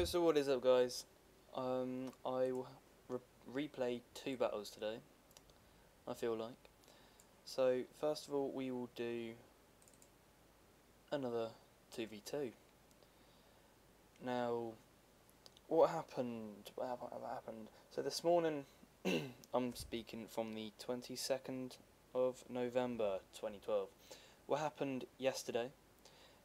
So what is up, guys? I will replay two battles today, I feel like. So first of all, we will do another 2v2. Now, what happened? What happened? So this morning, I'm speaking from the 22nd of November 2012. What happened yesterday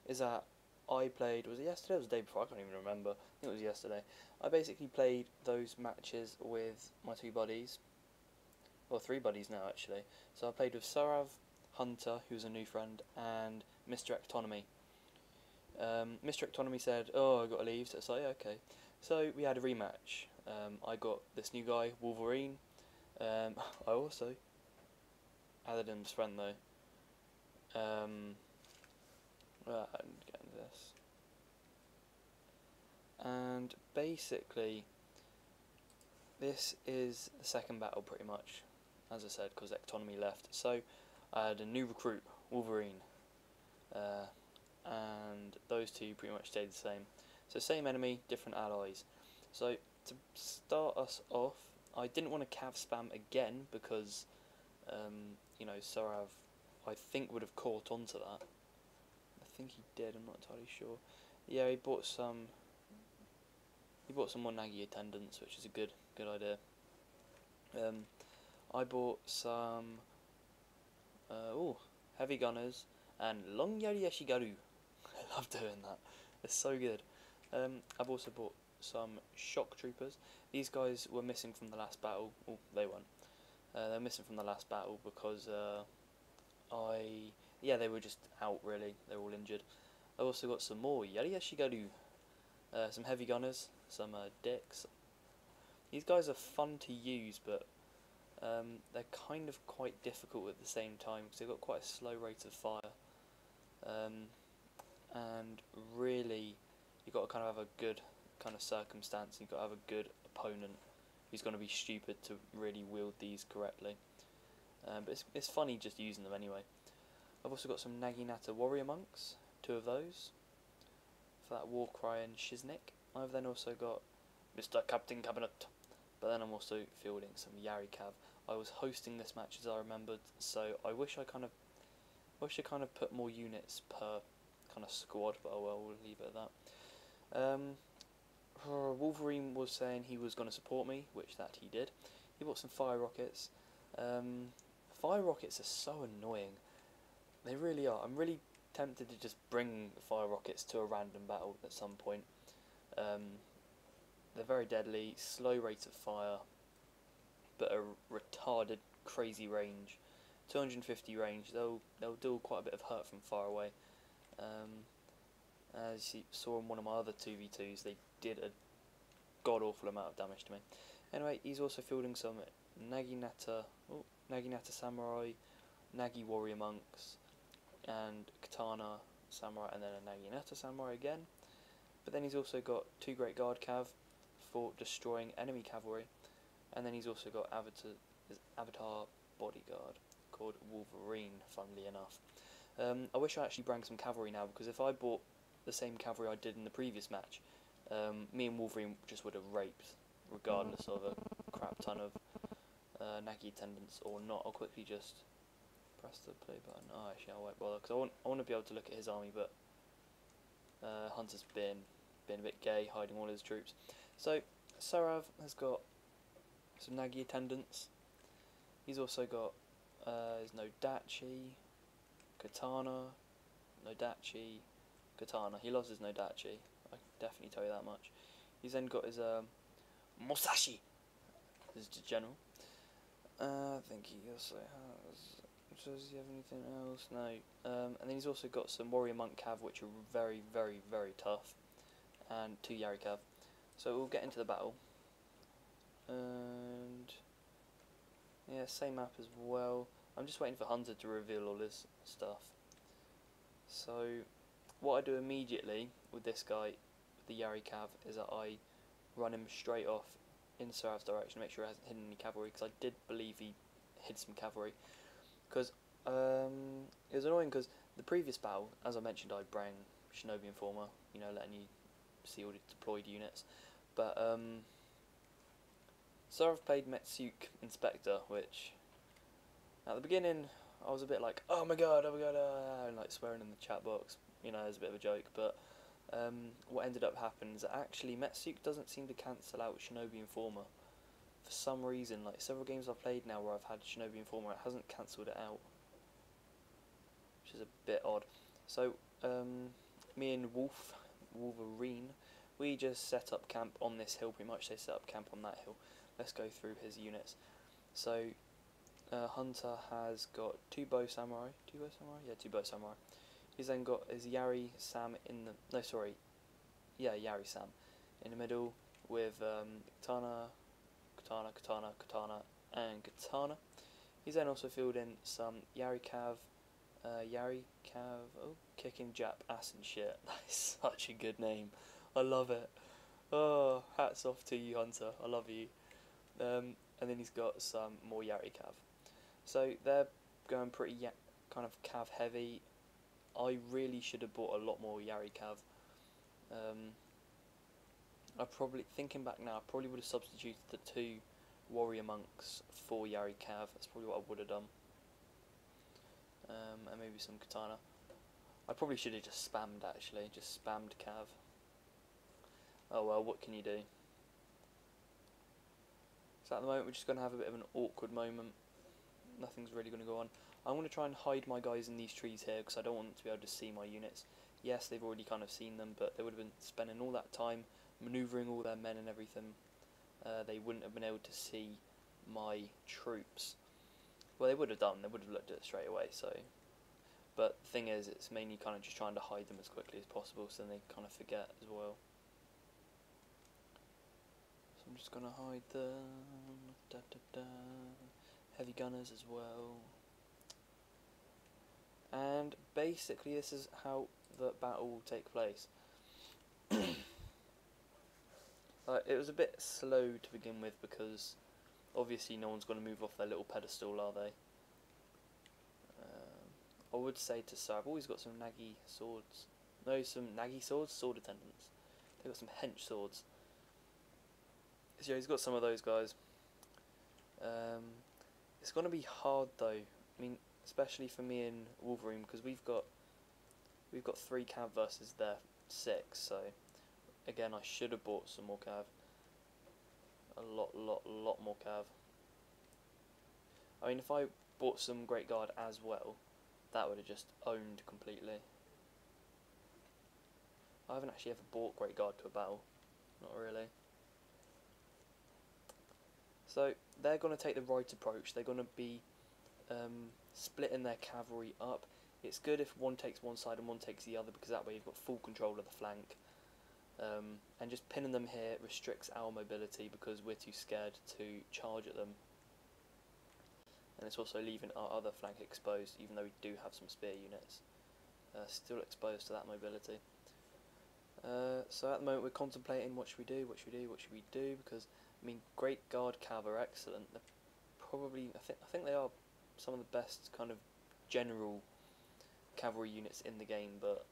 is that I played, was it yesterday or was it the day before? I can't even remember. I think it was yesterday. I basically played those matches with my two buddies, or three buddies now actually. So I played with Sarav, Hunter, who's a new friend, and Mr. Ectonomy. Mr. Ectonomy said, "Oh, I got to leave," so it's like, yeah, okay. So we had a rematch. I got this new guy, Wolverine. I also added him as friend though. I'm getting this. And basically, this is the second battle pretty much, as I said, because Ectonomy left. So I had a new recruit, Wolverine, and those two pretty much stayed the same. So same enemy, different allies. So to start us off, I didn't want to cav spam again because, you know, Sorav, I think, would have caught onto that. I think he did, I'm not entirely sure. Yeah, he bought some more Nagi attendants, which is a good idea. I bought some heavy gunners and long yari yashigaru. I love doing that. It's so good. I've also bought some shock troopers. These guys were missing from the last battle. Oh, they weren't. They're missing from the last battle because they were just out really. They're all injured. I also got some more yari yashigaru. Some heavy gunners, some dicks. These guys are fun to use, but they're kind of quite difficult at the same time because they've got quite a slow rate of fire. And really, you've got to kind of have a good kind of circumstance. You've got to have a good opponent who's going to be stupid to really wield these correctly. But it's funny just using them anyway. I've also got some Naginata warrior monks, two of those, for that Warcry and Shiznik. I've then also got Mr. Captain Cabinet, but then I'm also fielding some Yari Cav. I was hosting this match as I remembered, so I wish I kind of put more units per kind of squad, but oh well, we'll leave it at that. Wolverine was saying he was going to support me, which that he did. He bought some fire rockets. Fire rockets are so annoying. They really are. I'm really tempted to just bring the fire rockets to a random battle at some point. They're very deadly, slow rates of fire, but a retarded, crazy range. 250 range. They'll do quite a bit of hurt from far away. As you saw in one of my other 2v2s, they did a god awful amount of damage to me. Anyway, he's also fielding some Naginata Samurai, Nagi Warrior Monks, and Katana Samurai, and then a Naginata Samurai again. But then he's also got two Great Guard Cav for destroying enemy cavalry, and then he's also got his Avatar Bodyguard called Wolverine, funnily enough. I wish I actually brought some cavalry now, because if I bought the same cavalry I did in the previous match, me and Wolverine just would have raped, regardless of a crap ton of Nagi attendants or not. I'll quickly just press the play button. Oh, actually, I won't bother, because I want to be able to look at his army, but Hunter's been a bit gay, hiding all his troops. So Sarav has got some Nagi attendants. He's also got his Nodachi, Katana, Nodachi, Katana. He loves his Nodachi. I can definitely tell you that much. He's then got his Musashi, his general. I think he also has. Does he have anything else? No. And then he's also got some Warrior Monk Cav, which are very, very, very tough, and two Yari Cav. So we'll get into the battle. And yeah, same map as well. I'm just waiting for Hunter to reveal all his stuff. So what I do immediately with this guy, with the Yari Cav, is that I run him straight off in Sarav's direction, make sure he hasn't hidden any cavalry, because I did believe he hid some cavalry. Because it was annoying, because the previous battle, as I mentioned, I brought Shinobi Informer, you know, letting you see all the deployed units. But so I've played Metsuk Inspector, which at the beginning I was a bit like, oh my god, and like swearing in the chat box, you know, as a bit of a joke. But what ended up happening is that actually Metsuk doesn't seem to cancel out Shinobi Informer for some reason. Like several games I've played now where I've had Shinobi Informer, it hasn't cancelled it out, which is a bit odd. So me and Wolverine, we just set up camp on this hill. Pretty much they set up camp on that hill. Let's go through his units. So Hunter has got two bow samurai. Yeah, two bow samurai. He's then got his Yari Sam in the Yari Sam in the middle with katana, and katana. He's then also filled in some Yari Cav, kicking Jap ass and shit. That is such a good name. I love it. Oh, hats off to you, Hunter. I love you. And then he's got some more Yari Cav. So they're going pretty kind of Cav heavy. I really should have bought a lot more Yari Cav. I probably, thinking back now, I probably would have substituted the two warrior monks for Yari Cav. That's probably what I would have done. And maybe some katana. I probably should have just spammed, actually, just spammed Cav. Oh well, what can you do? So at the moment we're just going to have a bit of an awkward moment. Nothing's really going to go on. I'm going to try and hide my guys in these trees here because I don't want them to be able to see my units. Yes, they've already kind of seen them, but they would have been spending all that time manoeuvring all their men and everything. They wouldn't have been able to see my troops. Well, they would have done. They would have looked at it straight away. So, but the thing is, it's mainly kind of just trying to hide them as quickly as possible, so then they kind of forget as well. So I'm just gonna hide them. Heavy gunners as well. And basically, this is how the battle will take place. It was a bit slow to begin with because obviously no one's going to move off their little pedestal, are they? I would say to Sir, I've always got some Nagi swords. No, some Nagi swords? Sword attendants. They've got some hench swords. So yeah, he's got some of those guys. It's going to be hard though. I mean, especially for me and Wolverine, because we've got 3 cav versus their 6. So again, I should have bought some more cav. A lot more cav. I mean, if I bought some Great Guard as well, that would have just owned completely. I haven't actually ever bought Great Guard to a battle. Not really. So they're going to take the right approach. They're going to be splitting their cavalry up. It's good if one takes one side and one takes the other, because that way you've got full control of the flank. And just pinning them here restricts our mobility because we're too scared to charge at them. And it's also leaving our other flank exposed, even though we do have some spear units. Still exposed to that mobility. So at the moment we're contemplating what should we do, because I mean, Great Guard Cav are excellent. They're probably, I think they are some of the best kind of general cavalry units in the game, but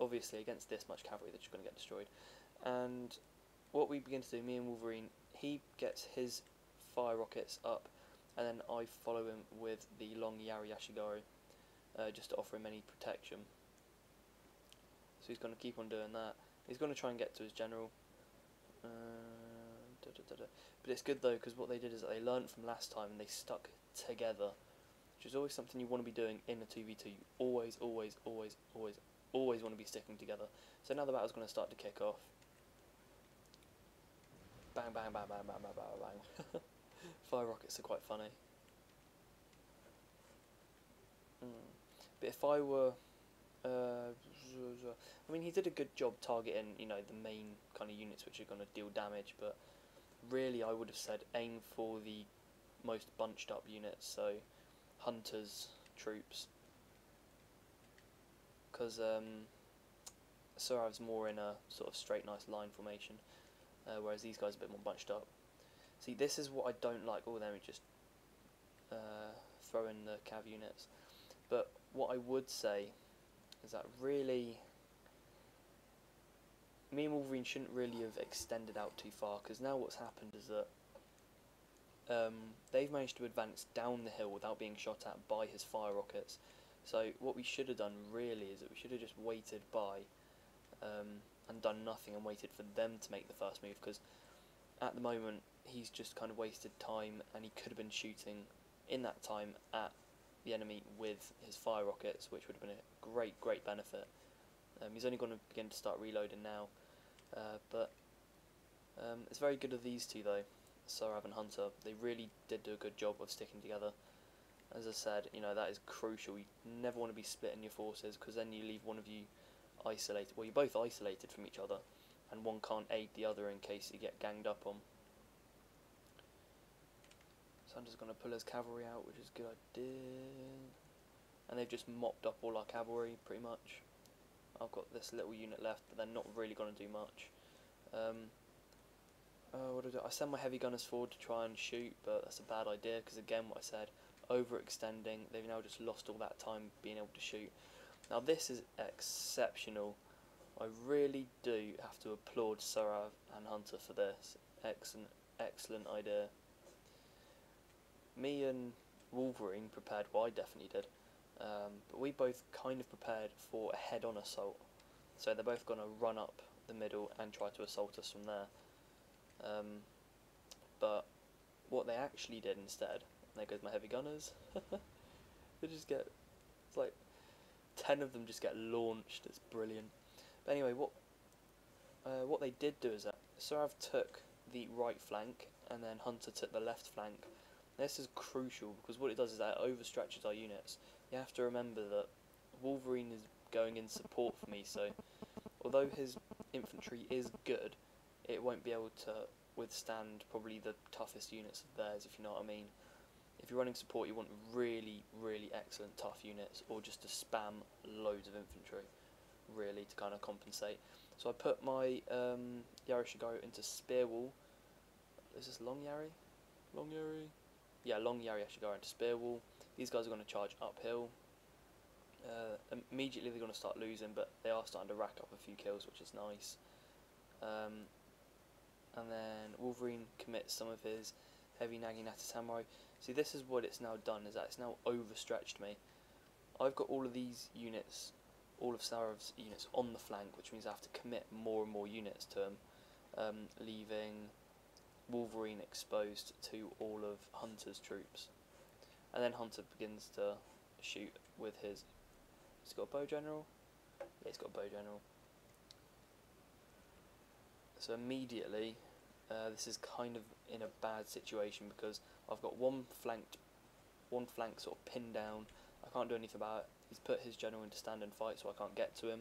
obviously against this much cavalry they're just going to get destroyed. And what we begin to do, me and Wolverine, he gets his fire rockets up, and then I follow him with the long Yari Ashigaru, just to offer him any protection. So he's going to keep on doing that. He's going to try and get to his general. But it's good though, because what they did is that they learnt from last time and they stuck together, which is always something you want to be doing in a 2v2. You always want to be sticking together. So now the battle's going to start to kick off. Bang, bang, bang, bang, bang, bang, bang, bang. Fire rockets are quite funny. But if I were... I mean, he did a good job targeting, you know, the main kind of units which are going to deal damage, but really I would have said aim for the most bunched up units, so Hunter's troops, because Surav's more in a sort of straight nice line formation, whereas these guys are a bit more bunched up. See, this is what I don't like. All of them are just throw in the cav units. But what I would say is that really me and Wolverine shouldn't really have extended out too far, because now what's happened is that they've managed to advance down the hill without being shot at by his fire rockets. So what we should have done really is that we should have just waited by and done nothing and waited for them to make the first move, because at the moment he's just kind of wasted time, and he could have been shooting in that time at the enemy with his fire rockets, which would have been a great benefit. He's only going to begin to start reloading now, but it's very good of these two though, Sorav and Hunter. They really did do a good job of sticking together. As I said, you know, that is crucial. You never want to be splitting your forces, because then you leave one of you isolated. Well, you're both isolated from each other, and one can't aid the other in case you get ganged up on. So I'm just going to pull his cavalry out, which is a good idea. And they've just mopped up all our cavalry, pretty much. I've got this little unit left, but they're not really going to do much. What do I do? I send my heavy gunners forward to try and shoot, but that's a bad idea, because again, what I said, overextending, they've now just lost all that time being able to shoot. Now this is exceptional. I really do have to applaud Sorav and Hunter for this. Excellent idea. Me and Wolverine prepared, well, I definitely did, but we both kind of prepared for a head-on assault. So they're both going to run up the middle and try to assault us from there. But what they actually did instead, and there goes my heavy gunners, they just get, it's like 10 of them just get launched. It's brilliant. But anyway, what they did do is that Sorav took the right flank, and then Hunter took the left flank. This is crucial, because what it does is that it overstretches our units. You have to remember that Wolverine is going in support for me, so although his infantry is good, it won't be able to withstand probably the toughest units of theirs, if you know what I mean. If you're running support, you want really excellent tough units, or just to spam loads of infantry, really, to kind of compensate. So I put my Yari Shigaro into spear wall. Is this long Yari? Long Yari? Yeah, long Yari Ashigaru into spear wall. These guys are going to charge uphill. Immediately they're going to start losing, but they are starting to rack up a few kills, which is nice. And then Wolverine commits some of his heavy Naginata Samurai. See, this is what it's now done, is that it's now overstretched me. I've got all of these units, all of Sorav's units on the flank, which means I have to commit more and more units to him, leaving Wolverine exposed to all of Hunter's troops. And then Hunter begins to shoot with his... He's got a bow general? Yeah, he's got a bow general. So immediately, this is kind of in a bad situation, because I've got one flank sort of pinned down. I can't do anything about it. He's put his general into stand and fight, so I can't get to him.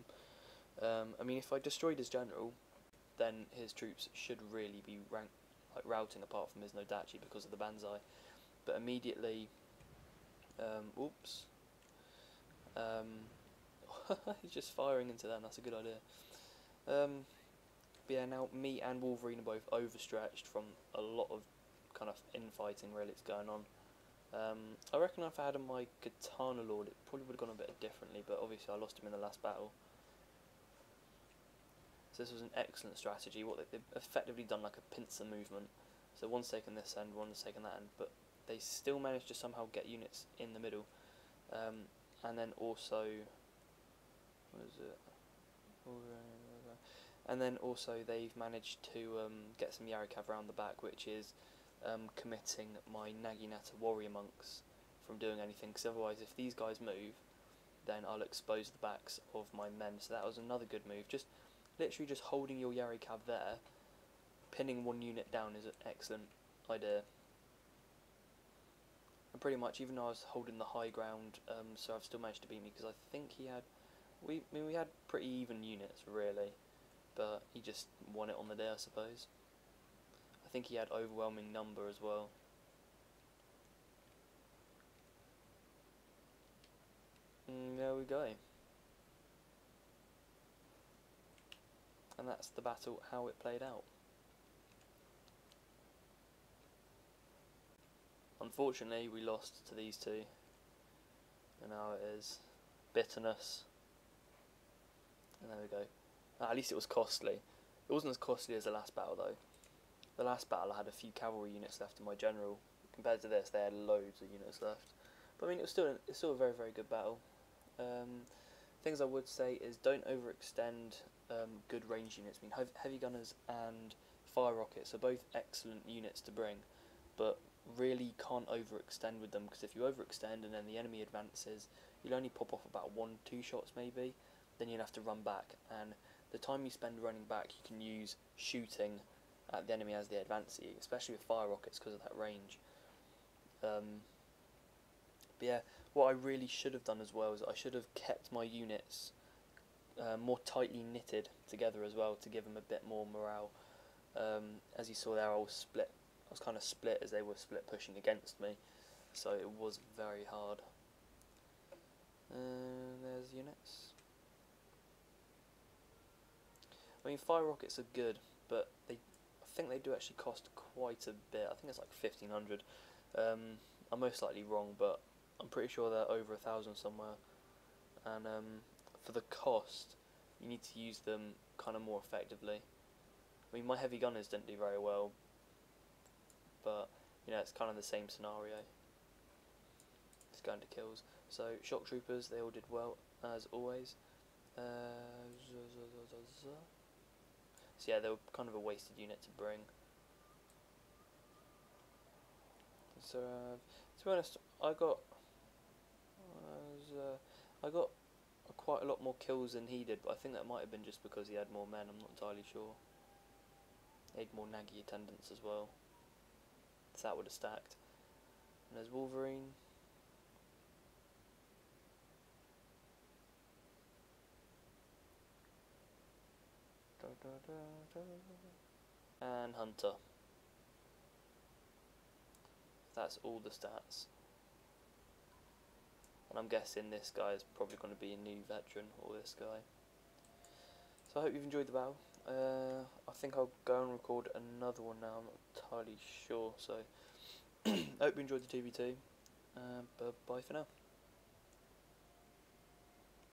I mean, if I destroyed his general, then his troops should really be routing, apart from his Nodachi, because of the Banzai. But immediately, oops, he's just firing into them. That's a good idea. But yeah, now me and Wolverine are both overstretched from a lot of kind of infighting really that's going on. I reckon if I had my Katana Lord, it probably would have gone a bit differently, but obviously I lost him in the last battle. So this was an excellent strategy. What they've effectively done, like a pincer movement. So one's taken this end, one's taken that end, but they still managed to somehow get units in the middle. And then also, what is it? And then also they've managed to get some Yarikav around the back, which is committing my Naginata warrior monks from doing anything, because otherwise if these guys move, then I'll expose the backs of my men. So that was another good move. Just literally just holding your Yarikav there, pinning one unit down is an excellent idea. And pretty much, even though I was holding the high ground, so I've still managed to beat me, because I think he had, we had pretty even units really, but he just won it on the day, I suppose. I think he had overwhelming number as well. There we go. And that's the battle, how it played out. Unfortunately, we lost to these two, and now it is bitterness. And there we go. At least it was costly. It wasn't as costly as the last battle though. The last battle I had a few cavalry units left in my general. Compared to this, they had loads of units left. But I mean, it's still a very, very good battle. Things I would say is don't overextend good range units. I mean, heavy gunners and fire rockets are both excellent units to bring, but really can't overextend with them, because if you overextend and then the enemy advances, you'll only pop off about 1-2 shots maybe, then you'll have to run back, and the time you spend running back you can use shooting at the enemy as they advance you, especially with fire rockets because of that range. But yeah, what I really should have done as well is I should have kept my units more tightly knitted together as well, to give them a bit more morale. As you saw there, I was kind of split as they were split pushing against me, so it was very hard. There's units. I mean, fire rockets are good, but I think they do actually cost quite a bit. I think it's like 1,500. I'm most likely wrong, but I'm pretty sure they're over 1,000 somewhere. And for the cost, you need to use them kind of more effectively. I mean, my heavy gunners didn't do very well, but you know, it's kind of the same scenario. It's going to kills. So shock troopers, they all did well as always. So yeah, they were kind of a wasted unit to bring. So to be honest, I got quite a lot more kills than he did, but I think that might have been just because he had more men. I'm not entirely sure. He had more Nagi attendants as well, so that would have stacked. And there's Wolverine. And Hunter. That's all the stats. And I'm guessing this guy is probably going to be a new veteran, or this guy. So I hope you've enjoyed the battle. I think I'll go and record another one now, I'm not entirely sure. So I hope you enjoyed the 2v2. Bye for now.